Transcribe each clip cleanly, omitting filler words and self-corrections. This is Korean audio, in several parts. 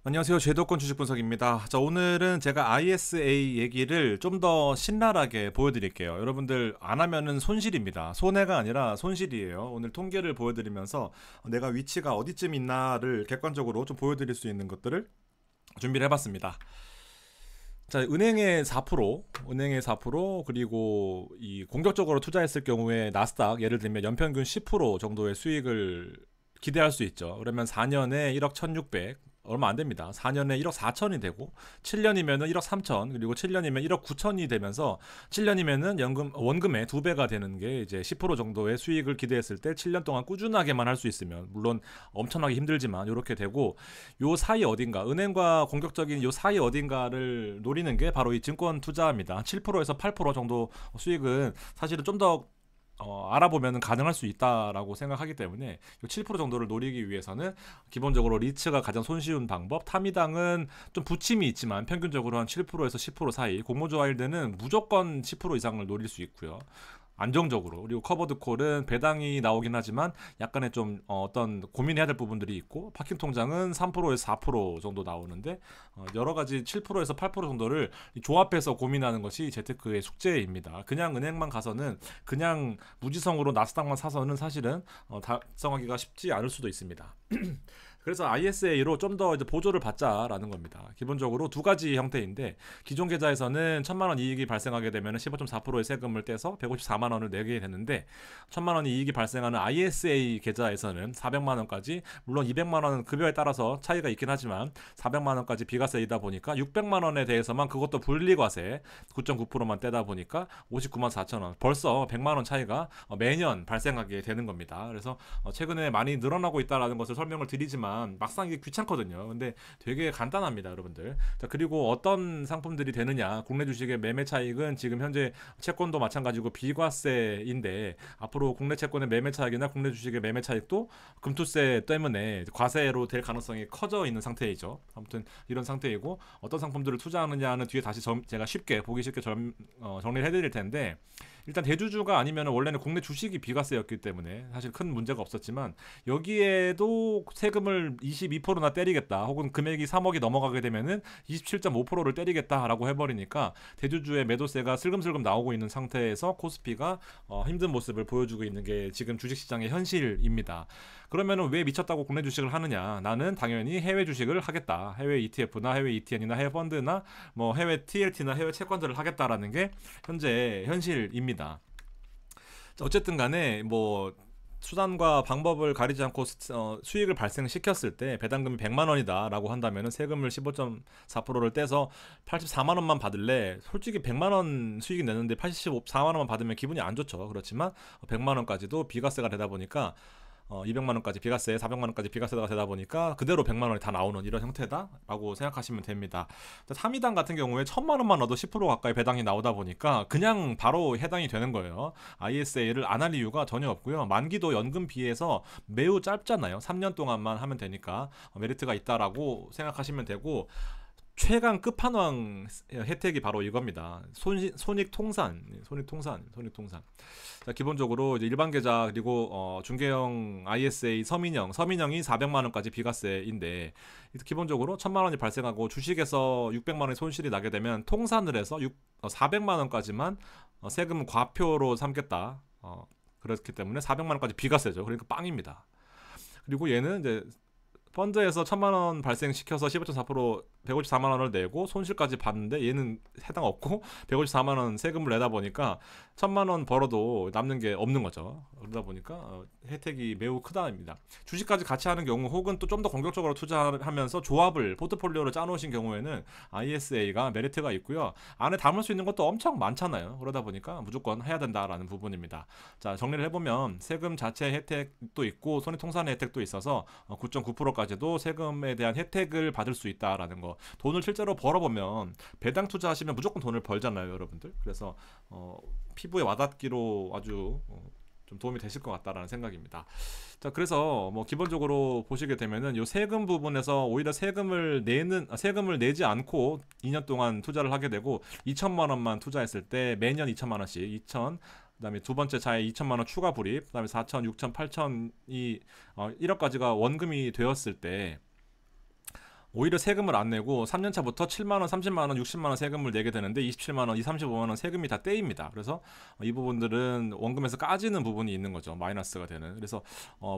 안녕하세요. 제도권 주식 분석입니다. 자, 오늘은 제가 ISA 얘기를 좀 더 신랄하게 보여드릴게요. 여러분들 안 하면은 손실입니다. 손해가 아니라 손실이에요. 오늘 통계를 보여드리면서 내가 위치가 어디쯤 있나를 객관적으로 좀 보여드릴 수 있는 것들을 준비를 해봤습니다. 자, 은행의 4%, 그리고 이 공격적으로 투자했을 경우에 나스닥 예를 들면 연평균 10% 정도의 수익을 기대할 수 있죠. 그러면 4년에 1억 1,600 얼마 안 됩니다. 4년에 1억 4천이 되고 7년이면은 1억 3천 그리고 7년이면 1억 9천이 되면서 7년이면은 원금의 2배가 되는 게 이제 10% 정도의 수익을 기대했을 때 7년 동안 꾸준하게만 할 수 있으면 물론 엄청나게 힘들지만 이렇게 되고 요 사이 어딘가 은행과 공격적인 요 사이 어딘가를 노리는 게 바로 이 증권 투자입니다. 7%에서 8% 정도 수익은 사실은 좀더 알아보면 가능할 수 있다라고 생각하기 때문에 7% 정도를 노리기 위해서는 기본적으로 리츠가 가장 손쉬운 방법, 타미당은 좀 부침이 있지만 평균적으로 한 7%에서 10% 사이, 공모주와일드는 무조건 10% 이상을 노릴 수 있고요. 안정적으로. 그리고 커버드 콜은 배당이 나오긴 하지만 약간의 좀 어떤 고민해야 될 부분들이 있고, 파킹 통장은 3%에서 4% 정도 나오는데 여러 가지 7%에서 8% 정도를 조합해서 고민하는 것이 재테크의 숙제입니다. 그냥 은행만 가서는, 그냥 무지성으로 나스닥만 사서는 사실은 달성하기가 쉽지 않을 수도 있습니다. 그래서 ISA로 좀 더 보조를 받자라는 겁니다. 기본적으로 두 가지 형태인데, 기존 계좌에서는 1,000만 원 이익이 발생하게 되면 15.4%의 세금을 떼서 154만 원을 내게 되는데, 1,000만 원이 이익이 발생하는 ISA 계좌에서는 400만 원까지, 물론 200만 원은 급여에 따라서 차이가 있긴 하지만 400만 원까지 비과세이다 보니까 600만 원에 대해서만, 그것도 분리과세 9.9%만 떼다 보니까 59만 4천 원, 벌써 100만 원 차이가 매년 발생하게 되는 겁니다. 그래서 최근에 많이 늘어나고 있다라는 것을 설명을 드리지만 막상 이게 귀찮거든요. 근데 되게 간단합니다, 여러분들. 자, 그리고 어떤 상품들이 되느냐, 국내 주식의 매매 차익은 지금 현재 채권도 마찬가지고 비과세인데, 앞으로 국내 채권의 매매 차익이나 국내 주식의 매매 차익도 금투세 때문에 과세로 될 가능성이 커져 있는 상태이죠. 아무튼 이런 상태이고, 어떤 상품들을 투자하느냐는 뒤에 다시 제가 보기 쉽게 정리를 해드릴 텐데, 일단 대주주가 아니면 원래는 국내 주식이 비과세였기 때문에 사실 큰 문제가 없었지만, 여기에도 세금을 22%나 때리겠다, 혹은 금액이 3억이 넘어가게 되면은 27.5%를 때리겠다라고 해버리니까 대주주의 매도세가 슬금슬금 나오고 있는 상태에서 코스피가 힘든 모습을 보여주고 있는 게 지금 주식시장의 현실입니다. 그러면은 왜 미쳤다고 국내 주식을 하느냐? 나는 당연히 해외 주식을 하겠다. 해외 ETF나 해외 ETN이나 해외 펀드나 뭐 해외 TLT나 해외 채권들을 하겠다라는 게 현재 현실입니다. 어쨌든 간에 뭐 수단과 방법을 가리지 않고 수익을 발생시켰을 때 배당금이 100만 원이다라고 한다면 세금을 15.4%를 떼서 84만 원만 받을래? 솔직히 100만 원 수익이 내는데 84만 원만 받으면 기분이 안 좋죠. 그렇지만 100만 원까지도 비과세가 되다 보니까 200만 원까지 비과세, 400만 원까지 비과세가 되다 보니까 그대로 100만 원이 다 나오는 이런 형태다라고 생각하시면 됩니다. 타미당 같은 경우에 1,000만 원만 얻어 10% 가까이 배당이 나오다 보니까 그냥 바로 해당이 되는 거예요. ISA를 안 할 이유가 전혀 없고요. 만기도 연금 비해서 매우 짧잖아요. 3년 동안만 하면 되니까 메리트가 있다라고 생각하시면 되고, 최강 끝판왕 혜택이 바로 이겁니다. 손익통산. 자, 기본적으로 이제 일반 계좌, 그리고 중개형 ISA 서민형이 400만 원까지 비과세인데, 기본적으로 1,000만 원이 발생하고 주식에서 600만 원의 손실이 나게 되면 통산을 해서 400만 원까지만 세금 과표로 삼겠다. 그렇기 때문에 400만 원까지 비과세죠. 그러니까 빵입니다. 그리고 얘는 이제 펀드에서 1,000만 원 발생시켜서 15.4% 154만 원을 내고 손실까지 봤는데, 얘는 해당 없고 154만 원 세금을 내다 보니까 1,000만 원 벌어도 남는 게 없는 거죠. 그러다 보니까 혜택이 매우 크다입니다. 주식까지 같이 하는 경우, 혹은 또 좀 더 공격적으로 투자하면서 조합을, 포트폴리오를 짜놓으신 경우에는 ISA가 메리트가 있고요. 안에 담을 수 있는 것도 엄청 많잖아요. 그러다 보니까 무조건 해야 된다라는 부분입니다. 자, 정리를 해보면 세금 자체 혜택도 있고 손익통산의 혜택도 있어서 9.9%까지도 세금에 대한 혜택을 받을 수 있다라는 거. 돈을 실제로 벌어보면 배당 투자하시면 무조건 돈을 벌잖아요, 여러분들. 그래서 피부에 와닿기로 아주 좀 도움이 되실 것 같다라는 생각입니다. 자, 그래서 뭐 기본적으로 보시게 되면은 요 세금 부분에서 오히려 세금을 내지 않고 2년 동안 투자를 하게 되고, 2천만 원만 투자했을 때 매년 2천만 원씩, 그다음에 두 번째 차에 2천만 원 추가 불입, 그다음에 4천, 6천, 8천이 1억까지가 원금이 되었을 때 오히려 세금을 안 내고 3년 차부터 7만 원, 30만 원, 60만 원 세금을 내게 되는데 27만 원, 35만 원 세금이 다 떼입니다. 그래서 이 부분들은 원금에서 까지는 부분이 있는 거죠. 마이너스가 되는. 그래서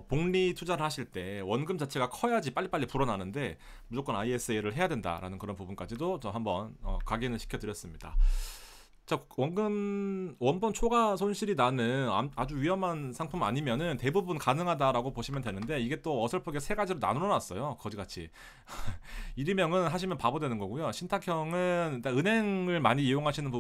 복리 투자를 하실 때 원금 자체가 커야지 빨리빨리 불어나는데 무조건 ISA를 해야 된다라는 그런 부분까지도 저 한번 각인을 시켜드렸습니다. 자, 원본 초과 손실이 나는 아주 위험한 상품 아니면은 대부분 가능하다라고 보시면 되는데, 이게 또 어설프게 세 가지로 나눠놨어요. 거지같이. 일이명은 하시면 바보 되는 거고요. 신탁형은 일단 은행을 많이 이용하시는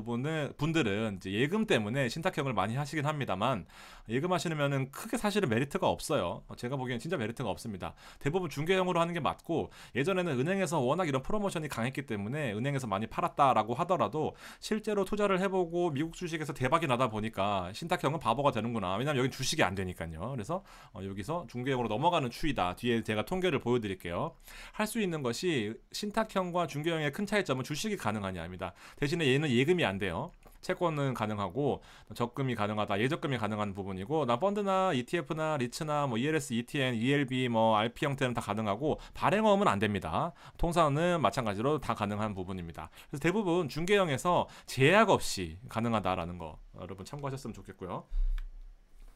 분들은 이제 예금 때문에 신탁형을 많이 하시긴 합니다만, 예금하시면은 크게 사실은 메리트가 없어요. 제가 보기엔 진짜 메리트가 없습니다. 대부분 중개형으로 하는 게 맞고, 예전에는 은행에서 워낙 이런 프로모션이 강했기 때문에 은행에서 많이 팔았다라고 하더라도 실제로 투자를 해보고 미국 주식에서 대박이 나다 보니까 신탁형은 바보가 되는구나. 왜냐면 여긴 주식이 안 되니까요. 그래서 여기서 중개형으로 넘어가는 추이다. 뒤에 제가 통계를 보여드릴게요. 할 수 있는 것이 신탁형과 중개형의 큰 차이점은 주식이 가능하냐입니다. 대신에 얘는 예금이 안 돼요. 채권은 가능하고 적금이 가능하다, 예적금이 가능한 부분이고, 나 펀드나 ETF나 리츠나 뭐 ELS, ETN, ELB, 뭐 RP 형태는 다 가능하고 발행어음은 안 됩니다. 통상은 마찬가지로 다 가능한 부분입니다. 그래서 대부분 중개형에서 제약 없이 가능하다라는 거 여러분 참고하셨으면 좋겠고요.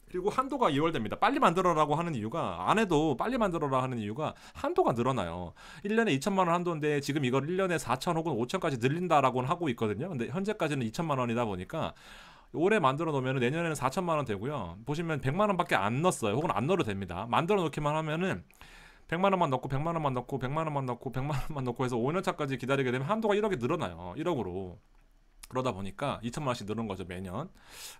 그리고 한도가 2월 됩니다. 빨리 만들어라고 하는 이유가, 안 해도 빨리 만들어라 하는 이유가 한도가 늘어나요. 1년에 2천만 원 한도인데 지금 이걸 1년에 4천 혹은 5천까지 늘린다라고는 하고 있거든요. 근데 현재까지는 2천만 원이다 보니까 올해 만들어 놓으면 내년에는 4천만 원 되고요. 보시면 100만 원밖에 안 넣었어요. 혹은 안 넣어도 됩니다. 만들어 놓기만 하면은 100만 원만 넣고 100만 원만 넣고 100만 원만 넣고 100만 원만 넣고 해서 5년 차까지 기다리게 되면 한도가 1억이 늘어나요. 1억으로. 그러다 보니까 2천만 원씩 늘은 거죠, 매년.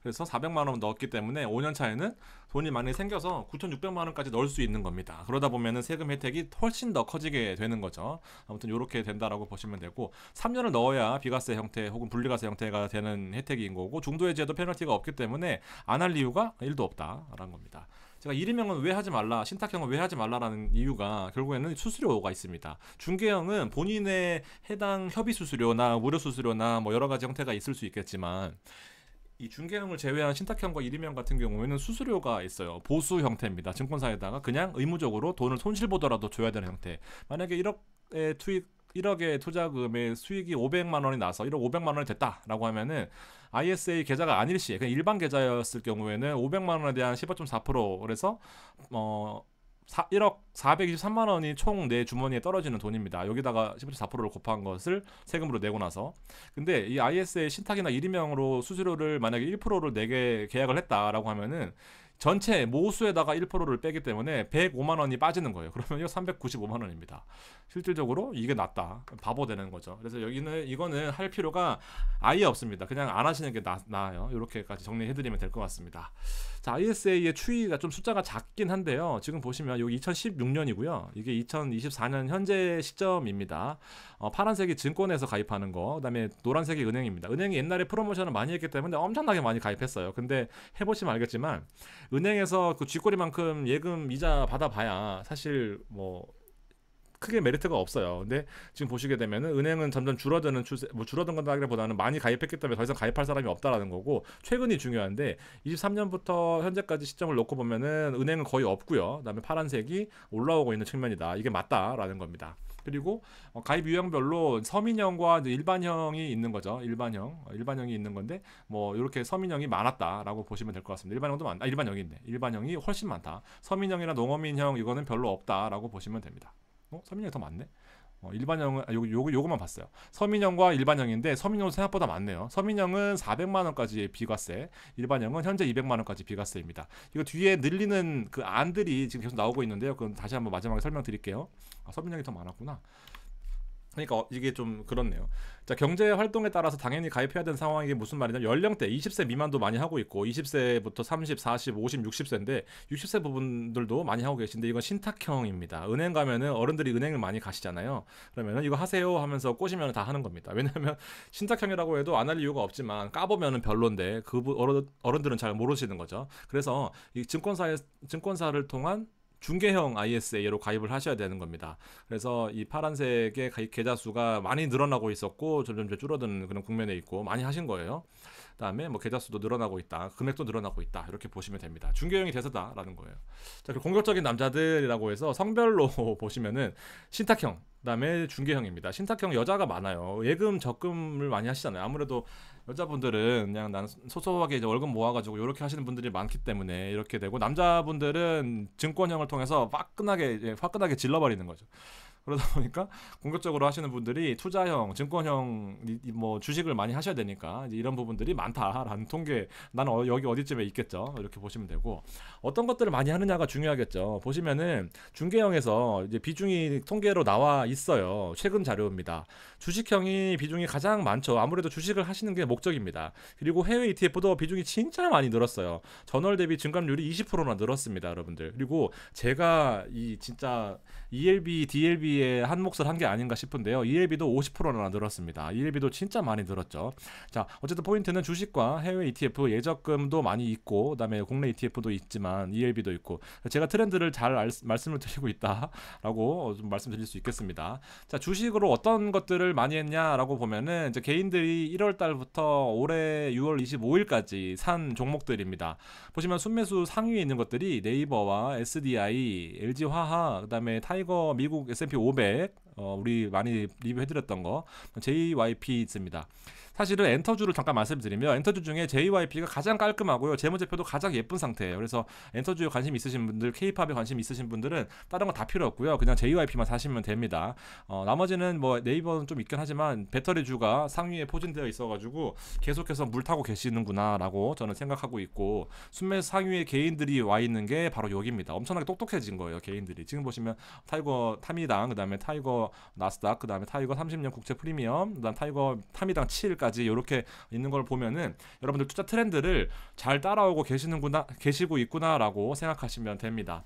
그래서 400만 원 넣었기 때문에 5년 차에는 돈이 많이 생겨서 9,600만 원까지 넣을 수 있는 겁니다. 그러다 보면은 세금 혜택이 훨씬 더 커지게 되는 거죠. 아무튼 이렇게 된다라고 보시면 되고, 3년을 넣어야 비과세 형태 혹은 분리과세 형태가 되는 혜택인 거고, 중도해지에도 페널티가 없기 때문에 안 할 이유가 1도 없다라는 겁니다. 제가 일임형은 왜 하지 말라, 신탁형은 왜 하지 말라라는 이유가 결국에는 수수료가 있습니다. 중개형은 본인의 해당 협의 수수료나 무료 수수료나 뭐 여러 가지 형태가 있을 수 있겠지만, 이 중개형을 제외한 신탁형과 일임형 같은 경우에는 수수료가 있어요. 보수 형태입니다. 증권사에다가 그냥 의무적으로 돈을 손실 보더라도 줘야 되는 형태. 만약에 1억의 투자금의 수익이 500만 원이 나서 1억 500만 원이 됐다라고 하면은 ISA 계좌가 아닐 시에, 그냥 일반 계좌였을 경우에는 500만 원에 대한 15.4%, 그래서 1억 423만 원이 총 내 주머니에 떨어지는 돈입니다. 여기다가 15.4%를 곱한 것을 세금으로 내고 나서. 근데 이 ISA 신탁이나 일임형으로 수수료를 만약에 1%를 내게 계약을 했다라고 하면은 전체 모수에다가 1%를 빼기 때문에 105만 원이 빠지는 거예요. 그러면 이거 395만 원입니다. 실질적으로 이게 낫다. 바보 되는 거죠. 그래서 이거는 할 필요가 아예 없습니다. 그냥 안 하시는 게 나아요. 이렇게까지 정리해드리면 될 것 같습니다. 자, ISA의 추이가 좀 숫자가 작긴 한데요. 지금 보시면 여기 2016년이고요. 이게 2024년 현재 시점입니다. 파란색이 증권에서 가입하는 거, 그다음에 노란색이 은행입니다. 은행이 옛날에 프로모션을 많이 했기 때문에 엄청나게 많이 가입했어요. 근데 해보시면 알겠지만 은행에서 그 쥐꼬리만큼 예금 이자 받아봐야 사실 뭐 크게 메리트가 없어요. 근데 지금 보시게 되면은 은행은 점점 줄어드는 추세, 뭐 줄어든 건다기보다는 많이 가입했기 때문에 더 이상 가입할 사람이 없다라는 거고, 최근이 중요한데 23년부터 현재까지 시점을 놓고 보면은 은행은 거의 없고요. 그다음에 파란색이 올라오고 있는 측면이다. 이게 맞다라는 겁니다. 그리고 가입 유형별로 서민형과 일반형이 있는 거죠. 일반형이 있는 건데 뭐 이렇게 서민형이 많았다라고 보시면 될 것 같습니다. 일반형도 많다. 일반형인데 일반형이 훨씬 많다. 서민형이나 농어민형 이거는 별로 없다라고 보시면 됩니다. 서민형이 더 많네. 일반형은 요거만 봤어요. 서민형과 일반형인데 서민형은 생각보다 많네요. 서민형은 400만 원까지 비과세, 일반형은 현재 200만 원까지 비과세입니다. 이거 뒤에 늘리는 그 안들이 지금 계속 나오고 있는데요. 그럼 다시 한번 마지막에 설명드릴게요. 서민형이 더 많았구나. 그러니까 이게 좀 그렇네요. 자, 경제 활동에 따라서 당연히 가입해야 되는 상황이 무슨 말이냐면, 연령대 20세 미만도 많이 하고 있고 20세부터 30, 40, 50, 60세인데 60세 부분들도 많이 하고 계신데, 이건 신탁형입니다. 은행 가면은 어른들이 은행을 많이 가시잖아요. 그러면은 이거 하세요 하면서 꼬시면 다 하는 겁니다. 왜냐하면 신탁형이라고 해도 안 할 이유가 없지만 까보면은 별론데 어른들은 잘 모르시는 거죠. 그래서 이 증권사를 통한 중개형 ISA로 가입을 하셔야 되는 겁니다. 그래서 이 파란색의 가입 계좌 수가 많이 늘어나고 있었고 점점 줄어드는 그런 국면에 있고 많이 하신 거예요. 그다음에 뭐 계좌 수도 늘어나고 있다, 금액도 늘어나고 있다, 이렇게 보시면 됩니다. 중개형이 대세다라는 거예요. 자, 그리고 공격적인 남자들이라고 해서 성별로 보시면은 신탁형 그다음에 중개형입니다. 신탁형 여자가 많아요. 예금 적금을 많이 하시잖아요. 아무래도 여자분들은 그냥 나는 소소하게 이제 월급 모아가지고 이렇게 하시는 분들이 많기 때문에 이렇게 되고, 남자분들은 증권형을 통해서 화끈하게 질러버리는 거죠. 그러다 보니까 공격적으로 하시는 분들이 투자형, 증권형, 뭐 주식을 많이 하셔야 되니까 이제 이런 부분들이 많다라는 통계, 나는 여기 어디쯤에 있겠죠. 이렇게 보시면 되고, 어떤 것들을 많이 하느냐가 중요하겠죠. 보시면은 중개형에서 이제 비중이 통계로 나와 있어요. 최근 자료입니다. 주식형이 비중이 가장 많죠. 아무래도 주식을 하시는 게 목적입니다. 그리고 해외 ETF도 비중이 진짜 많이 늘었어요. 전월 대비 증감률이 20%나 늘었습니다, 여러분들. 그리고 제가 이 진짜 ELB, DLB에 한 몫을 한 게 아닌가 싶은데요. ELB도 50%나 늘었습니다. ELB도 진짜 많이 늘었죠. 자, 어쨌든 포인트는 주식과 해외 ETF, 예적금도 많이 있고, 그다음에 국내 ETF도 있지만 ELB도 있고, 제가 트렌드를 잘 말씀을 드리고 있다라고 좀 말씀드릴 수 있겠습니다. 자, 주식으로 어떤 것들을 많이 했냐라고 보면은 이제 개인들이 1월 달부터 올해 6월 25일까지 산 종목들입니다. 보시면 순매수 상위에 있는 것들이 네이버와 SDI, LG화학, 그다음에 타이거 미국 S&P 500, 우리 많이 리뷰해드렸던 거, JYP 있습니다. 사실은 엔터주를 잠깐 말씀드리면, 엔터주 중에 JYP가 가장 깔끔하고요, 재무제표도 가장 예쁜 상태예요. 그래서 엔터주에 관심 있으신 분들, K팝에 관심 있으신 분들은 다른 거 다 필요 없고요, 그냥 JYP만 사시면 됩니다. 나머지는 뭐 네이버는 좀 있긴 하지만 배터리주가 상위에 포진되어 있어가지고 계속해서 물 타고 계시는구나 라고 저는 생각하고 있고, 순매수 상위에 개인들이 와 있는 게 바로 여기입니다. 엄청나게 똑똑해진 거예요, 개인들이. 지금 보시면 타이거 타미당, 그 다음에 타이거 나스닥, 그 다음에 타이거 30년 국채 프리미엄, 그 다음 타이거 타미당 7까지 이렇게 있는 걸 보면은 여러분들 투자 트렌드를 잘 따라오고 계시고 있구나라고 생각하시면 됩니다.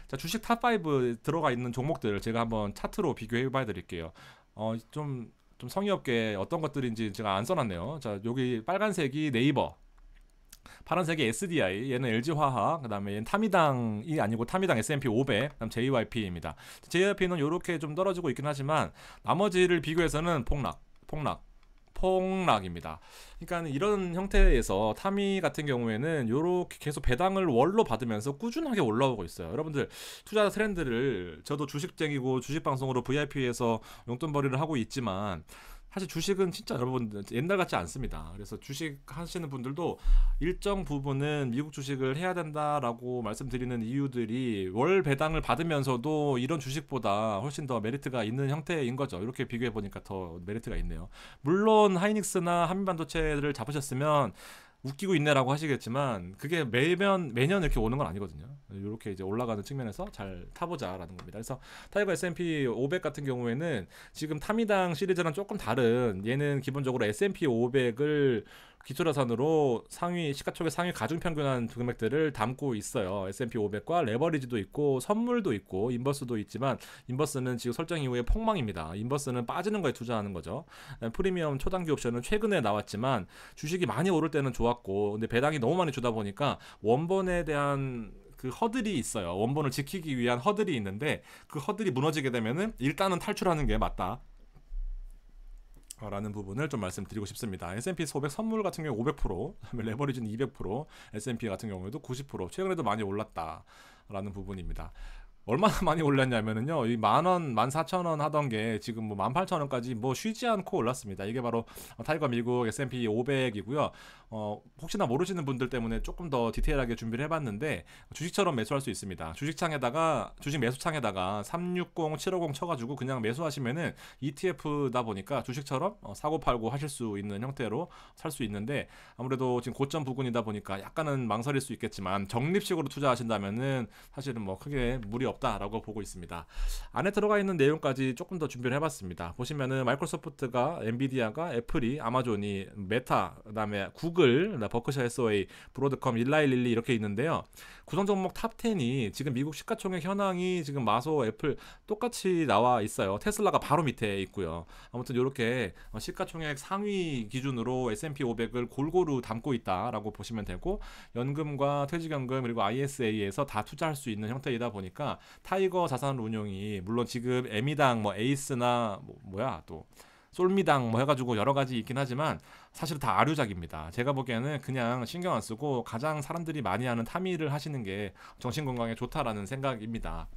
자, 주식 탑5 들어가 있는 종목들을 제가 한번 차트로 비교해 봐 드릴게요. 좀 성의 없게 어떤 것들인지 제가 안 써놨네요. 자, 여기 빨간색이 네이버, 파란색이 SDI, 얘는 LG화학, 그 다음에 얘는 타미당이 아니고 타미당 S&P 500, 그 다음 JYP입니다. JYP는 이렇게 좀 떨어지고 있긴 하지만 나머지를 비교해서는 폭락입니다. 그러니까 이런 형태에서 타미 같은 경우에는 이렇게 계속 배당을 월로 받으면서 꾸준하게 올라오고 있어요. 여러분들 투자 트렌드를, 저도 주식쟁이고 주식방송으로 VIP에서 용돈벌이를 하고 있지만 사실 주식은 진짜 여러분 옛날 같지 않습니다. 그래서 주식 하시는 분들도 일정 부분은 미국 주식을 해야 된다라고 말씀드리는 이유들이, 월 배당을 받으면서도 이런 주식보다 훨씬 더 메리트가 있는 형태인 거죠. 이렇게 비교해 보니까 더 메리트가 있네요. 물론 하이닉스나 한민반도체를 잡으셨으면 웃기고 있네라고 하시겠지만 그게 매년 이렇게 오는 건 아니거든요. 이렇게 이제 올라가는 측면에서 잘 타보자라는 겁니다. 그래서 타이거 S&P 500 같은 경우에는 지금 타미당 시리즈랑 조금 다른, 얘는 기본적으로 S&P 500을 기초자산으로 시가총액 상위 가중평균한 금액들을 담고 있어요. S&P 500과 레버리지도 있고 선물도 있고 인버스도 있지만, 인버스는 지금 설정 이후에 폭망입니다. 인버스는 빠지는 거에 투자하는 거죠. 프리미엄 초단기 옵션은 최근에 나왔지만 주식이 많이 오를 때는 좋았고, 근데 배당이 너무 많이 주다 보니까 원본에 대한 그 허들이 있어요. 원본을 지키기 위한 허들이 있는데, 그 허들이 무너지게 되면은 일단은 탈출하는 게 맞다 라는 부분을 좀 말씀드리고 싶습니다. S&P 500 선물 같은 경우에 500%, 그다음에 레버리지는 200%, S&P 같은 경우에도 90%, 최근에도 많이 올랐다라는 부분입니다. 얼마나 많이 올랐냐면은요, 이 10,000원, 14,000원 하던 게 지금 뭐 18,000원까지 뭐 쉬지 않고 올랐습니다. 이게 바로 타이거 미국 S&P 500이고요. 혹시나 모르시는 분들 때문에 조금 더 디테일하게 준비를 해봤는데, 주식처럼 매수할 수 있습니다. 주식 매수창에다가 360, 750 쳐가지고 그냥 매수하시면은 ETF다 보니까 주식처럼 사고 팔고 하실 수 있는 형태로 살 수 있는데, 아무래도 지금 고점 부근이다 보니까 약간은 망설일 수 있겠지만 적립식으로 투자하신다면은 사실은 뭐 크게 무리 없다라고 보고 있습니다. 안에 들어가 있는 내용까지 조금 더 준비를 해봤습니다. 보시면은 마이크로소프트가, 엔비디아가, 애플이, 아마존이, 메타, 그다음에 구글, 버크셔 해서웨이, 브로드컴, 일라이 릴리 이렇게 있는데요. 구성 종목 탑 10이 지금 미국 시가총액 현황이 지금 마소, 애플 똑같이 나와 있어요. 테슬라가 바로 밑에 있고요. 아무튼 이렇게 시가총액 상위 기준으로 S&P 500을 골고루 담고 있다라고 보시면 되고, 연금과 퇴직연금 그리고 ISA에서 다 투자할 수 있는 형태이다 보니까 타이거 자산운용이, 물론 지금 에미당, 뭐 에이스나 또 솔미당 뭐 해가지고 여러 가지 있긴 하지만 사실 다 아류작입니다. 제가 보기에는 그냥 신경 안 쓰고 가장 사람들이 많이 하는 타미를 하시는 게 정신 건강에 좋다라는 생각입니다.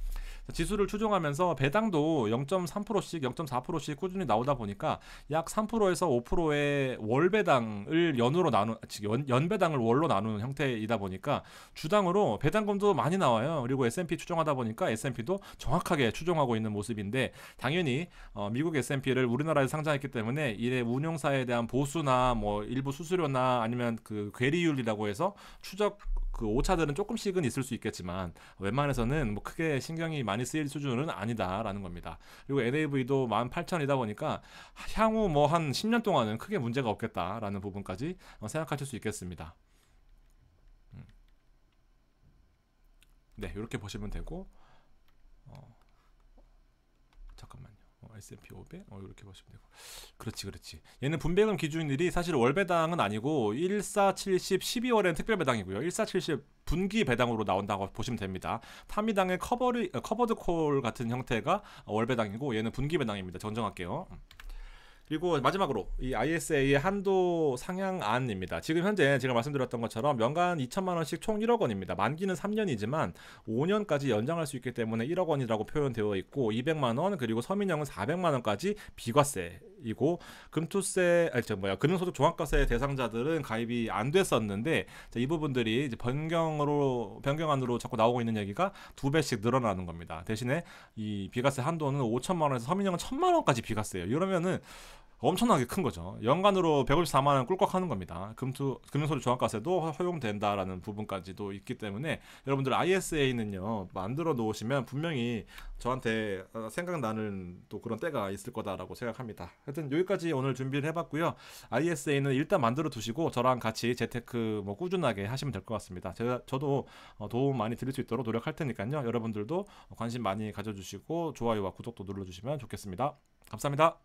지수를 추종하면서 배당도 0.3%씩 0.4%씩 꾸준히 나오다 보니까 약 3%에서 5%의 월 배당을 연 배당을 월로 나누는 형태이다 보니까 주당으로 배당금도 많이 나와요. 그리고 S&P 추종하다 보니까 S&P도 정확하게 추종하고 있는 모습인데, 당연히 미국 S&P를 우리나라에 상장했기 때문에 이래 운용사에 대한 보수나 뭐 일부 수수료나 아니면 그 괴리율이라고 해서 추적 그 오차들은 조금씩은 있을 수 있겠지만 웬만해서는 뭐 크게 신경이 많이 쓰일 수준은 아니다라는 겁니다. 그리고 NAV도 18,000이다 보니까 향후 뭐 한 10년 동안은 크게 문제가 없겠다라는 부분까지 생각하실 수 있겠습니다. 네, 이렇게 보시면 되고, 잠깐만요. S&P 500 이렇게 보시면 되고, 그렇지. 얘는 분배금 기준일이 사실 월 배당은 아니고 14, 70, 12월엔 특별 배당이고요. 14, 70 분기 배당으로 나온다고 보시면 됩니다. 타미당의 커버드 콜 같은 형태가 월 배당이고, 얘는 분기 배당입니다. 정정할게요. 그리고 마지막으로 이 ISA의 한도 상향안입니다. 지금 현재 제가 말씀드렸던 것처럼 연간 2천만 원씩 총 1억 원입니다. 만기는 3년이지만 5년까지 연장할 수 있기 때문에 1억 원이라고 표현되어 있고, 200만 원 그리고 서민형은 400만 원까지 비과세이고, 금융소득 종합과세 대상자들은 가입이 안 됐었는데, 이 부분들이 이제 변경안으로 자꾸 나오고 있는 얘기가 2배씩 늘어나는 겁니다. 대신에 이 비과세 한도는 5천만 원에서 서민형은 1,000만 원까지 비과세예요. 이러면은 엄청나게 큰 거죠. 연간으로 154만 원 꿀꺽하는 겁니다. 금융소득 종합과세도 허용된다라는 부분까지도 있기 때문에 여러분들 ISA는요 만들어 놓으시면 분명히 저한테 생각나는 또 그런 때가 있을 거다라고 생각합니다. 하여튼 여기까지 오늘 준비를 해봤고요. ISA는 일단 만들어 두시고 저랑 같이 재테크 뭐 꾸준하게 하시면 될 것 같습니다. 저도 도움 많이 드릴 수 있도록 노력할 테니까요. 여러분들도 관심 많이 가져주시고 좋아요와 구독도 눌러주시면 좋겠습니다. 감사합니다.